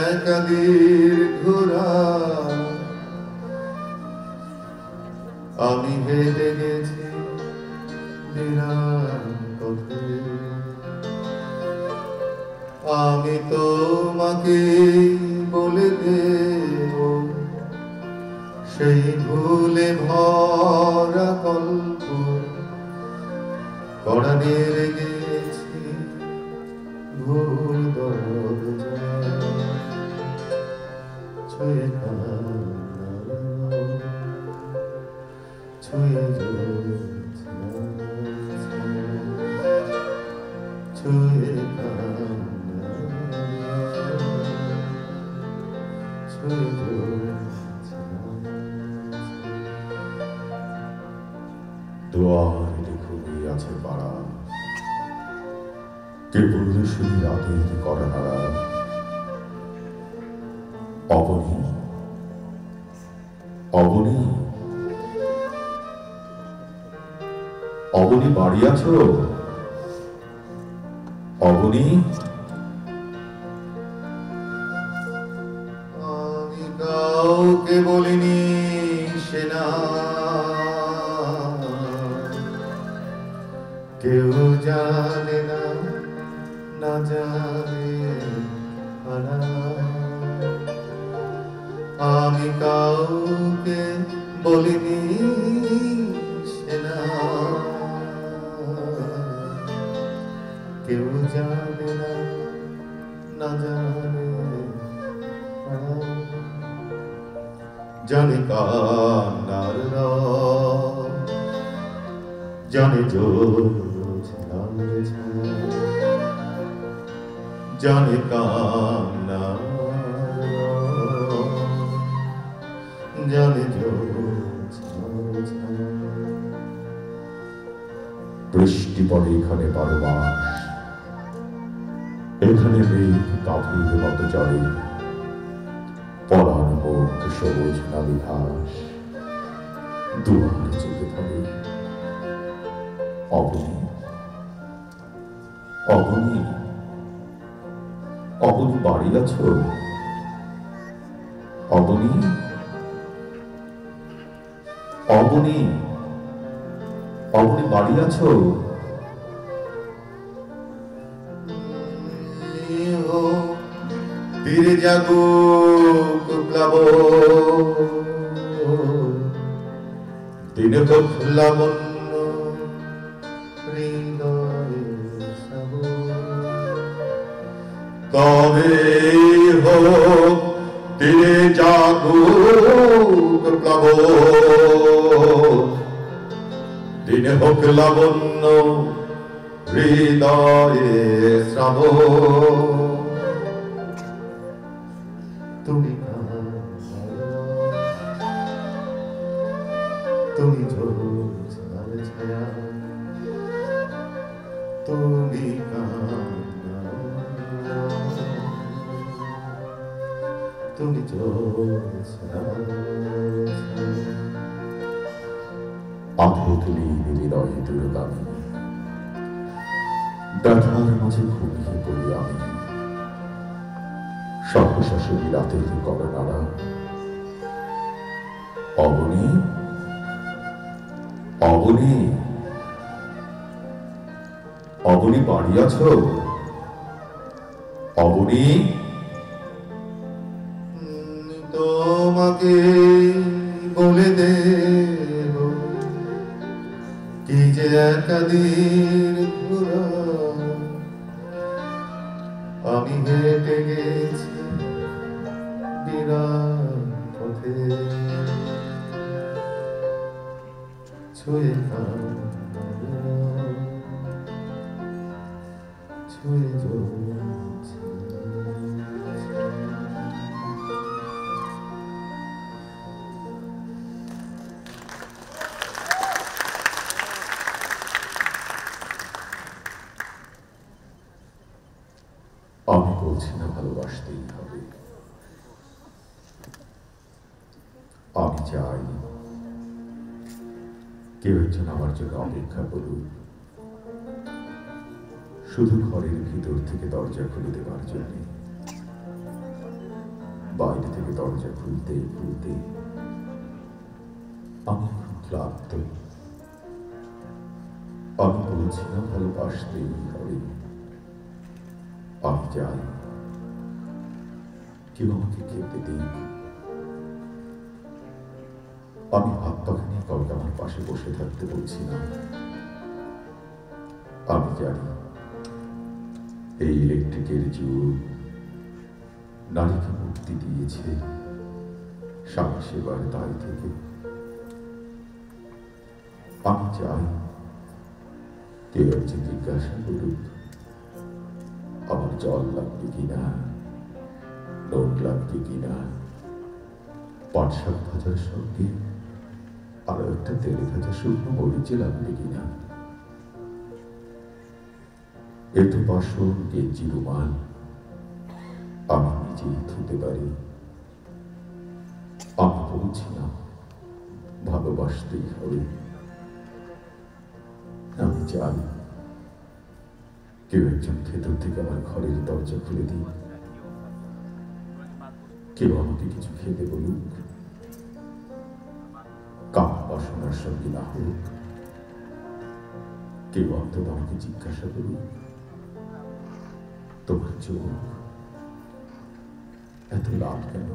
একা দীর্ঘরা আমি হেঁটে গেছি বিরাট পথে। আমি তোমাকে বলে দেব সেই ভুলে ভরা গল্প পরাণে লেগেছি ভুল দরজা ছুঁয়ে ছুঁয়ে ছুঁয়ে দুয়ারে ঘুমিয়ে আছে পাড়া, কেবল শুনি রাতের করা নাড়া। অবনী অবনী অবনী বাড়ি আছো? অবনী আমি কাউকে বলিনি সেনা, কেউ জানে না, না জানে আনা। আমি কাউকে বলিনি সেনা, কেউ জানে না, না জানে আনা। জানে কান্নার রাত, জানে জ্যোৎস্নার ছায়া, জানে কান্না, জানে জ্যোৎস্নার ছায়া। বৃষ্টি পড়ে এখানে 12 মাস, এখানে মেঘ কাফির মতো চড়ে, পরাণ মুখ সবুজ নালী ঘাস দুয়ার চেপে ধরে। অবনী অবনী অবনী বাড়ি আছো? অবনী অবনী অবনী বাড়ি আছো? তীরে জাগুক প্লাবন, দিনে হোক লাবণ্য হৃদয়ে শ্রাবণ। তবে হোক তীরে জাগুক প্লাবন, দিনে হোক লাবণ্য হৃদয়ে শ্রাবণ। তুমি তুমি জ্যোৎস্নার ছায়া, তুমি তুমি জ্যোৎস্নার ছায়া। আধেকলি হৃদয়ে দুর্গামী, ব্যথার মাঝে ঘুমিয়ে পড়ি আমি। সহসা শুনি রাতের করা নাড়া। অবনী অবনী অবনী বাড়ি আছো? অবনী তোমাকে বলে দেব কি যে একাদিন ঘোরা আমি হেঁটে গেছি বিরাট পথে। ছুঁয়ে ছুঁয়ে আমি বলছি না ভালোবাসতেই হবে, আমি চাই কেউ একজন আমার জন্য অপেক্ষা করুক, শুধু ঘরের ভিতর থেকে দরজা খুলে দেবার জন্য। বাইরে থেকে দরজা খুলতে খুলতে আমি এখন ক্লান্ত। আমি বলছি না ভালোবাসতেই হবে। আমি যাই, কেউ আমাকে খেতে দিক। আমি হাত পাখা নিয়ে কাউকে আমার পাশে বসে থাকতে বলছি না। আমি জানি এই ইলেকট্রিকের যুগ নারীকে মুক্তি দিয়েছে স্বামী সেবার দায় থেকে। আমি চাই কেউ একজন জিজ্ঞাসা করুক আমার জল লাগবে কিনা, নোট লাগবে কিনা, পাট শাক ভাজার সঙ্গে আরো একটা তেলে ভাজা শুকনো মরিচে লাগবে কিনা। এত বাসন গেঞ্জি রুমাল আমি নিজেই ধুতে পারি। আমি বলছি না ভালোবাসতেই হবে। আমি চাই কেউ একজন ভেতর থেকে আমার ঘরের দরজা খুলে দিই। কেউ আমাকে কিছু খেতে বলুক, কাম বাসনার সঙ্গে না হোক। কেউ অন্তত আমাকে জিজ্ঞাসা করুক তোমার চোখ এত লাল কেন।